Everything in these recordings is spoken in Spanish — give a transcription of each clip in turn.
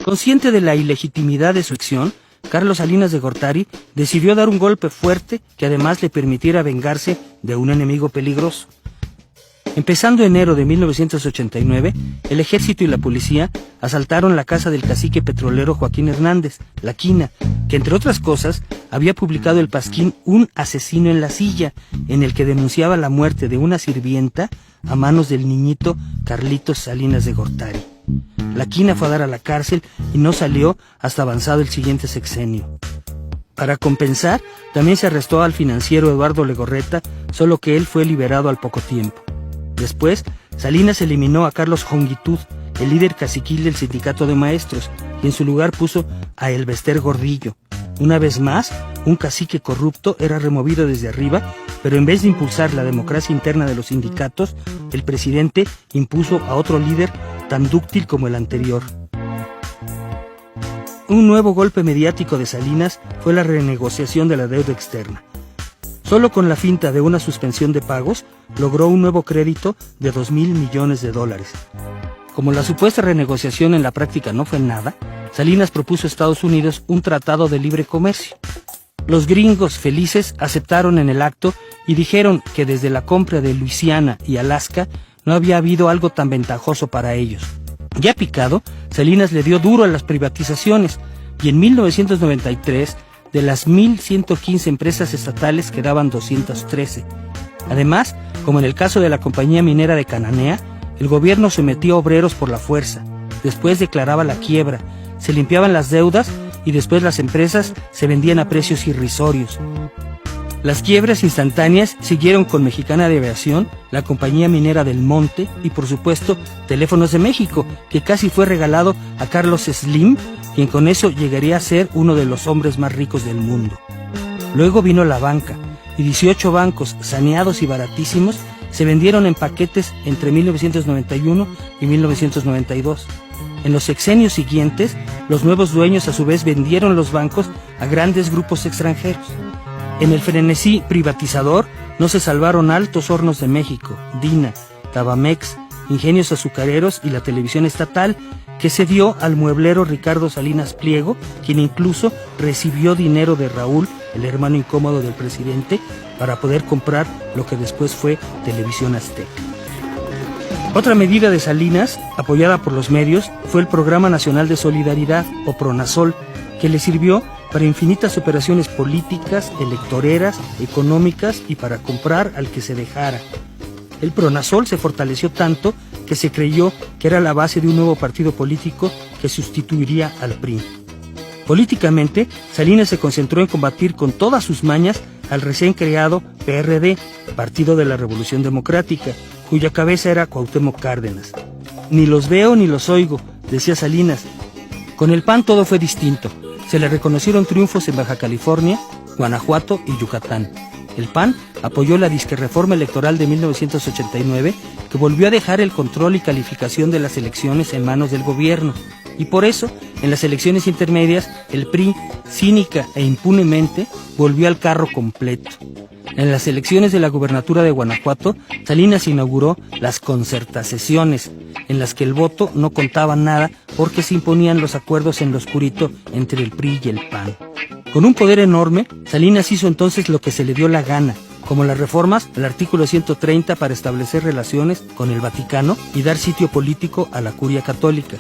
Consciente de la ilegitimidad de su acción, Carlos Salinas de Gortari decidió dar un golpe fuerte que además le permitiera vengarse de un enemigo peligroso. Empezando enero de 1989, el ejército y la policía asaltaron la casa del cacique petrolero Joaquín Hernández, La Quina, que entre otras cosas había publicado el pasquín Un asesino en la silla, en el que denunciaba la muerte de una sirvienta a manos del niñito Carlitos Salinas de Gortari. La Quina fue a dar a la cárcel y no salió hasta avanzado el siguiente sexenio. Para compensar, también se arrestó al financiero Eduardo Legorreta, solo que él fue liberado al poco tiempo. Después, Salinas eliminó a Carlos Jongitud, el líder caciquil del sindicato de maestros, y en su lugar puso a Elbester Gordillo. Una vez más, un cacique corrupto era removido desde arriba, pero en vez de impulsar la democracia interna de los sindicatos, el presidente impuso a otro líder tan dúctil como el anterior. Un nuevo golpe mediático de Salinas fue la renegociación de la deuda externa. Solo con la finta de una suspensión de pagos, logró un nuevo crédito de $2,000 millones. Como la supuesta renegociación en la práctica no fue nada, Salinas propuso a Estados Unidos un tratado de libre comercio. Los gringos felices aceptaron en el acto y dijeron que desde la compra de Luisiana y Alaska no había habido algo tan ventajoso para ellos. Ya picado, Salinas le dio duro a las privatizaciones y en 1993 de las 1,115 empresas estatales quedaban 213. Además, como en el caso de la compañía minera de Cananea, el gobierno sometió a obreros por la fuerza, después declaraba la quiebra, se limpiaban las deudas y después las empresas se vendían a precios irrisorios. Las quiebras instantáneas siguieron con Mexicana de Aviación, la compañía minera del Monte y por supuesto Teléfonos de México, que casi fue regalado a Carlos Slim, quien con eso llegaría a ser uno de los hombres más ricos del mundo. Luego vino la banca, y 18 bancos saneados y baratísimos se vendieron en paquetes entre 1991 y 1992. En los sexenios siguientes, los nuevos dueños a su vez vendieron los bancos a grandes grupos extranjeros. En el frenesí privatizador no se salvaron Altos Hornos de México, Dina, Tabamex, Ingenios Azucareros y la televisión estatal, que se dio al mueblero Ricardo Salinas Pliego, quien incluso recibió dinero de Raúl, el hermano incómodo del presidente, para poder comprar lo que después fue Televisión Azteca. Otra medida de Salinas, apoyada por los medios, fue el Programa Nacional de Solidaridad, o Pronasol, que le sirvió para infinitas operaciones políticas, electoreras, económicas y para comprar al que se dejara. El Pronasol se fortaleció tanto que se creyó que era la base de un nuevo partido político que sustituiría al PRI. Políticamente, Salinas se concentró en combatir con todas sus mañas al recién creado PRD, Partido de la Revolución Democrática, cuya cabeza era Cuauhtémoc Cárdenas. Ni los veo ni los oigo, decía Salinas. Con el PAN todo fue distinto. Se le reconocieron triunfos en Baja California, Guanajuato y Yucatán. El PAN apoyó la disquerreforma electoral de 1989, que volvió a dejar el control y calificación de las elecciones en manos del gobierno. Y por eso, en las elecciones intermedias, el PRI, cínica e impunemente, volvió al carro completo. En las elecciones de la gubernatura de Guanajuato, Salinas inauguró las concertasesiones, en las que el voto no contaba nada porque se imponían los acuerdos en lo oscurito entre el PRI y el PAN. Con un poder enorme, Salinas hizo entonces lo que se le dio la gana, como las reformas al artículo 130 para establecer relaciones con el Vaticano y dar sitio político a la curia católica.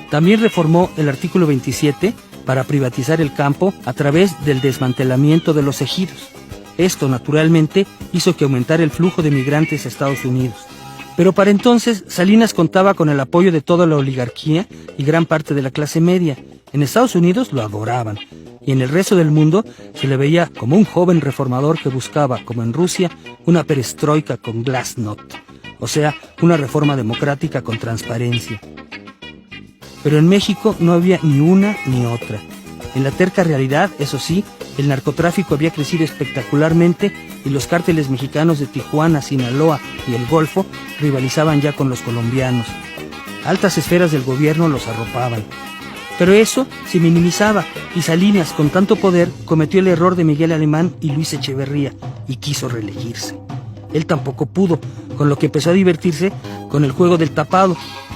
También reformó el artículo 27 para privatizar el campo a través del desmantelamiento de los ejidos. Esto, naturalmente, hizo que aumentara el flujo de migrantes a Estados Unidos. Pero para entonces, Salinas contaba con el apoyo de toda la oligarquía y gran parte de la clase media. En Estados Unidos lo adoraban, y en el resto del mundo se le veía como un joven reformador que buscaba, como en Rusia, una perestroika con glasnost, o sea, una reforma democrática con transparencia. Pero en México no había ni una ni otra. En la terca realidad, eso sí, el narcotráfico había crecido espectacularmente y los cárteles mexicanos de Tijuana, Sinaloa y el Golfo rivalizaban ya con los colombianos. Altas esferas del gobierno los arropaban. Pero eso se minimizaba y Salinas, con tanto poder, cometió el error de Miguel Alemán y Luis Echeverría y quiso reelegirse. Él tampoco pudo, con lo que empezó a divertirse con el juego del tapado,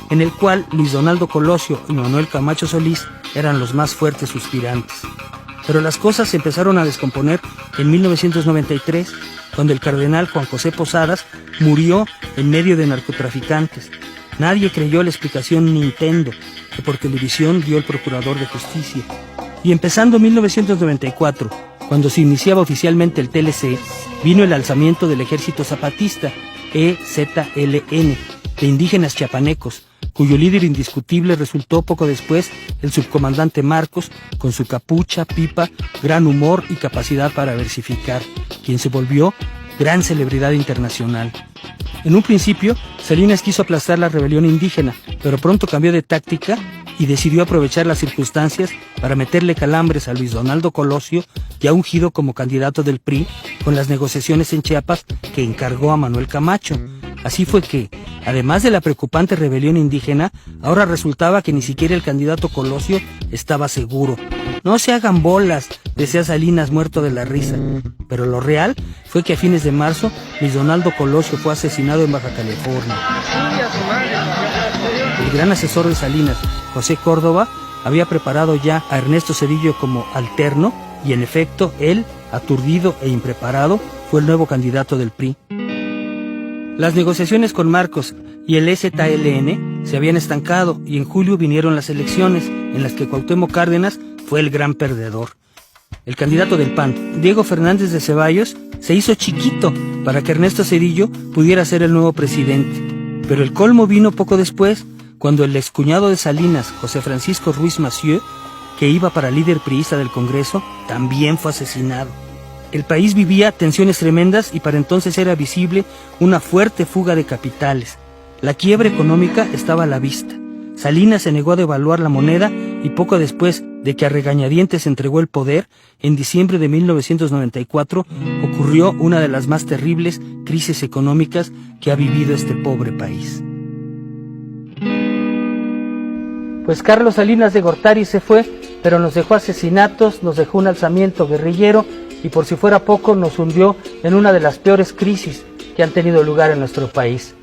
en el cual Luis Donaldo Colosio y Manuel Camacho Solís eran los más fuertes suspirantes. Pero las cosas se empezaron a descomponer en 1993, cuando el cardenal Juan José Posadas murió en medio de narcotraficantes. Nadie creyó la explicación Nintendo, que por televisión dio el procurador de justicia. Y empezando 1994, cuando se iniciaba oficialmente el TLC, vino el alzamiento del Ejército Zapatista, EZLN, de indígenas chiapanecos, cuyo líder indiscutible resultó poco después el subcomandante Marcos, con su capucha, pipa, gran humor y capacidad para versificar, quien se volvió gran celebridad internacional. En un principio, Salinas quiso aplastar la rebelión indígena, pero pronto cambió de táctica y decidió aprovechar las circunstancias para meterle calambres a Luis Donaldo Colosio, ya ungido como candidato del PRI, con las negociaciones en Chiapas que encargó a Manuel Camacho. Así fue que, además de la preocupante rebelión indígena, ahora resultaba que ni siquiera el candidato Colosio estaba seguro. No se hagan bolas, decía Salinas muerto de la risa. Pero lo real fue que a fines de marzo, Luis Donaldo Colosio fue asesinado en Baja California. El gran asesor de Salinas, José Córdoba, había preparado ya a Ernesto Zedillo como alterno, y en efecto, él, aturdido e impreparado, fue el nuevo candidato del PRI. Las negociaciones con Marcos y el EZLN se habían estancado y en julio vinieron las elecciones, en las que Cuauhtémoc Cárdenas fue el gran perdedor. El candidato del PAN, Diego Fernández de Ceballos, se hizo chiquito para que Ernesto Zedillo pudiera ser el nuevo presidente. Pero el colmo vino poco después, cuando el excuñado de Salinas, José Francisco Ruiz Massieu, que iba para líder priista del Congreso, también fue asesinado. El país vivía tensiones tremendas y para entonces era visible una fuerte fuga de capitales. La quiebra económica estaba a la vista. Salinas se negó a devaluar la moneda y poco después de que a regañadientes entregó el poder, en diciembre de 1994 ocurrió una de las más terribles crisis económicas que ha vivido este pobre país. Pues Carlos Salinas de Gortari se fue, pero nos dejó asesinatos, nos dejó un alzamiento guerrillero y por si fuera poco nos hundió en una de las peores crisis que han tenido lugar en nuestro país.